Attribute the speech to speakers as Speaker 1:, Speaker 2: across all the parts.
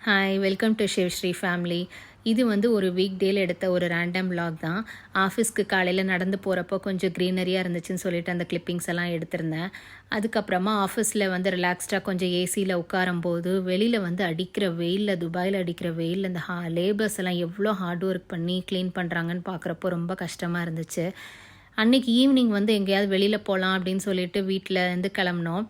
Speaker 1: Hi, welcome to Sivasri family. இது வந்து ஒரு வீக் டேயில் எடுத்த ஒரு ரேண்டம் vlog தான். ஆஃபீஸ்க்கு காலையில் நடந்து போகிறப்போ கொஞ்சம் க்ரீனரியாக இருந்துச்சுன்னு சொல்லிட்டு அந்த கிளிப்பிங்ஸ் எல்லாம் எடுத்திருந்தேன். அதுக்கப்புறமா ஆஃபீஸில் வந்து ரிலாக்ஸ்டாக கொஞ்சம் ஏசியில் உட்காரும்போது வெளியில் வந்து அடிக்கிற வெயிலில், துபாயில் அடிக்கிற வெயிலில் இந்த லேபர்ஸ் எல்லாம் எவ்வளோ ஹார்ட் ஒர்க் பண்ணி க்ளீன் பண்ணுறாங்கன்னு பார்க்குறப்போ ரொம்ப கஷ்டமாக இருந்துச்சு. அன்றைக்கி ஈவினிங் வந்து எங்கேயாவது வெளியில் போகலாம் அப்படின்னு சொல்லிட்டு வீட்டில் இருந்து கிளம்புனோம்.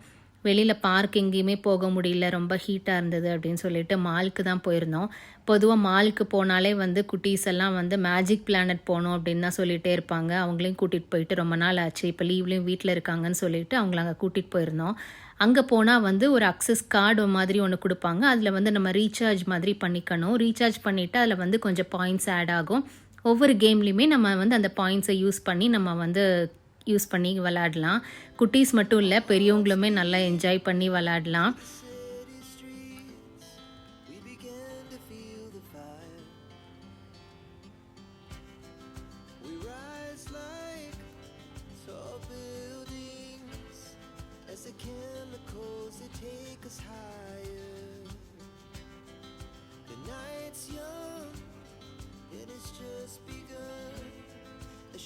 Speaker 1: வெளியில் பார்க் எங்கேயுமே போக முடியல, ரொம்ப ஹீட்டாக இருந்தது அப்படின்னு சொல்லிட்டு மாலுக்கு தான் போயிருந்தோம். பொதுவாக மாலுக்கு போனாலே வந்து குட்டீஸ் எல்லாம் வந்து மேஜிக் பிளானட் போகணும் அப்படின்னு தான் சொல்லிகிட்டே இருப்பாங்க. அவங்களையும் கூட்டிகிட்டு போயிட்டு ரொம்ப நாள் ஆச்சு, இப்போ லீவ்லேயும் வீட்டில் இருக்காங்கன்னு சொல்லிட்டு அவங்கள அங்கே கூட்டிகிட்டு போயிருந்தோம். அங்கே போனால் வந்து ஒரு அக்சஸ் கார்டு மாதிரி ஒன்று கொடுப்பாங்க. அதில் வந்து நம்ம ரீசார்ஜ் மாதிரி பண்ணிக்கணும். ரீசார்ஜ் பண்ணிவிட்டு அதில் வந்து கொஞ்சம் பாயிண்ட்ஸ் ஆட் ஆகும். ஒவ்வொரு கேம்லேயுமே நம்ம வந்து அந்த பாயிண்ட்ஸை யூஸ் பண்ணி நம்ம வந்து யூஸ் பண்ணி விளாடலாம். குட்டீஸ் மட்டும் இல்லை, பெரியவங்களுமே நல்லா என்ஜாய் பண்ணி விளாடலாம்.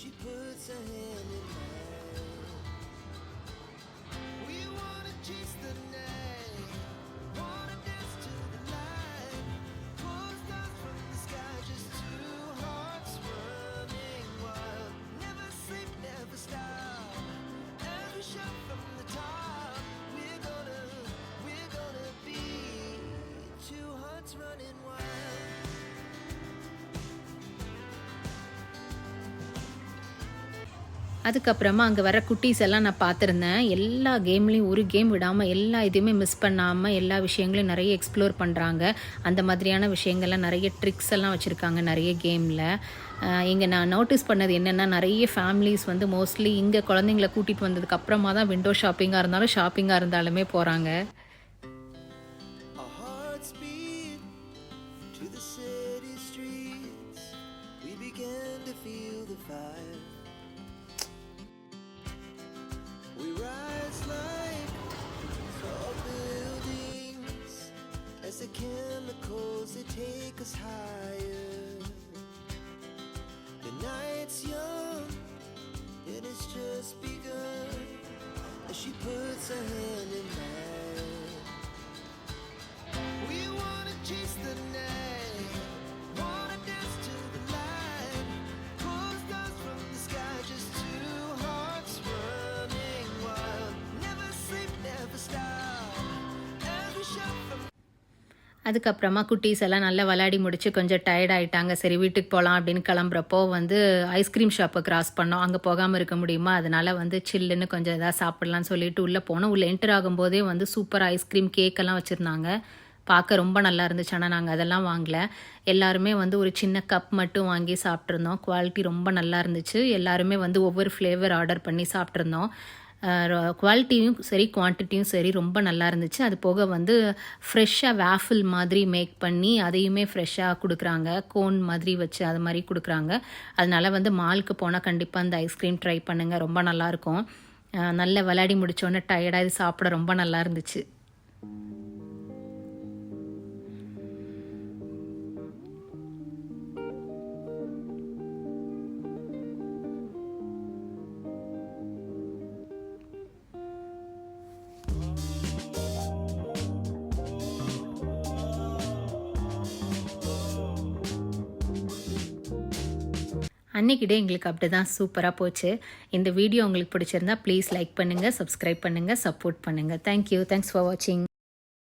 Speaker 1: She puts her hand in mine. We wanna chase the night, wanna dance to the light, pull stars from the sky, just two hearts running wild. Never sleep, never stop, as we shout from the top. We're gonna be two hearts running wild. அதுக்கப்புறமா அங்கே வர குட்டீஸ் எல்லாம் நான் பார்த்துருந்தேன். எல்லா கேம்லேயும் ஒரு game விடாமல் எல்லா இதுவுமே மிஸ் பண்ணாமல் எல்லா விஷயங்களையும் நிறைய எக்ஸ்ப்ளோர் பண்ணுறாங்க. அந்த மாதிரியான விஷயங்கள்லாம் நிறைய ட்ரிக்ஸ் எல்லாம் வச்சுருக்காங்க நிறைய கேமில். இங்கே நான் நோட்டீஸ் பண்ணது என்னென்னா, நிறைய ஃபேமிலிஸ் வந்து மோஸ்ட்லி இங்கே குழந்தைங்கள கூட்டிகிட்டு வந்ததுக்கு அப்புறமா தான் விண்டோ ஷாப்பிங்காக இருந்தாலும் ஷாப்பிங்காக இருந்தாலுமே போகிறாங்க. The chemicals that take us higher. The night's young, it has just begun. As she puts her hand in mine. We wanna chase the night, wanna dance to the light, pull stars from the sky, just two hearts running wild. Never sleep, never stop, as we shout from. அதுக்கப்புறமா குட்டீஸ் எல்லாம் நல்லா விளையாடி முடிச்சு கொஞ்சம் tired ஆகிட்டாங்க. சரி வீட்டுக்கு போகலாம் அப்படின்னு கிளம்புறப்போ வந்து ஐஸ்கிரீம் ஷாப்பை கிராஸ் பண்ணோம். அங்கே போகாமல் இருக்க முடியுமா, அதனால் வந்து சில்லுன்னு கொஞ்சம் எதாவது சாப்பிட்லான்னு சொல்லிட்டு உள்ளே போனோம். உள்ளே என்டர் ஆகும்போதே வந்து சூப்பர் ஐஸ்கிரீம் கேக்கெல்லாம் வச்சுருந்தாங்க. பார்க்க ரொம்ப நல்லா இருந்துச்சு. ஆனால் நாங்கள் அதெல்லாம் வாங்கலை. எல்லாருமே வந்து ஒரு சின்ன கப் மட்டும் வாங்கி சாப்பிட்ருந்தோம். குவாலிட்டி ரொம்ப நல்லா இருந்துச்சு. எல்லாருமே வந்து ஒவ்வொரு ஃப்ளேவர் ஆர்டர் பண்ணி சாப்பிட்ருந்தோம். குவாலிட்டியும் சரி குவான்டிட்டியும் சரி ரொம்ப நல்லா இருந்துச்சு. அது போக வந்து ஃப்ரெஷ்ஷாக வேஃபில் மாதிரி மேக் பண்ணி அதையுமே ஃப்ரெஷ்ஷாக கொடுக்குறாங்க. கோன் மாதிரி வச்சு அது மாதிரி கொடுக்குறாங்க. அதனால் வந்து மாலுக்கு போனால் கண்டிப்பாக அந்த ஐஸ்கிரீம் ட்ரை பண்ணுங்கள், ரொம்ப நல்லாயிருக்கும். நல்லா விளையாடி முடித்தோன்னே டயர்டாக இது சாப்பிட ரொம்ப நல்லா இருந்துச்சு. அன்றைக்கி டே எங்களுக்கு அப்படி தான் சூப்பராக போச்சு. இந்த வீடியோ உங்களுக்கு பிடிச்சிருந்தா ப்ளீஸ் லைக் பண்ணுங்கள், சப்ஸ்கிரைப் பண்ணுங்கள், சப்போர்ட் பண்ணுங்கள். தேங்க்யூ. தேங்க்ஸ் ஃபார் வாட்சிங்.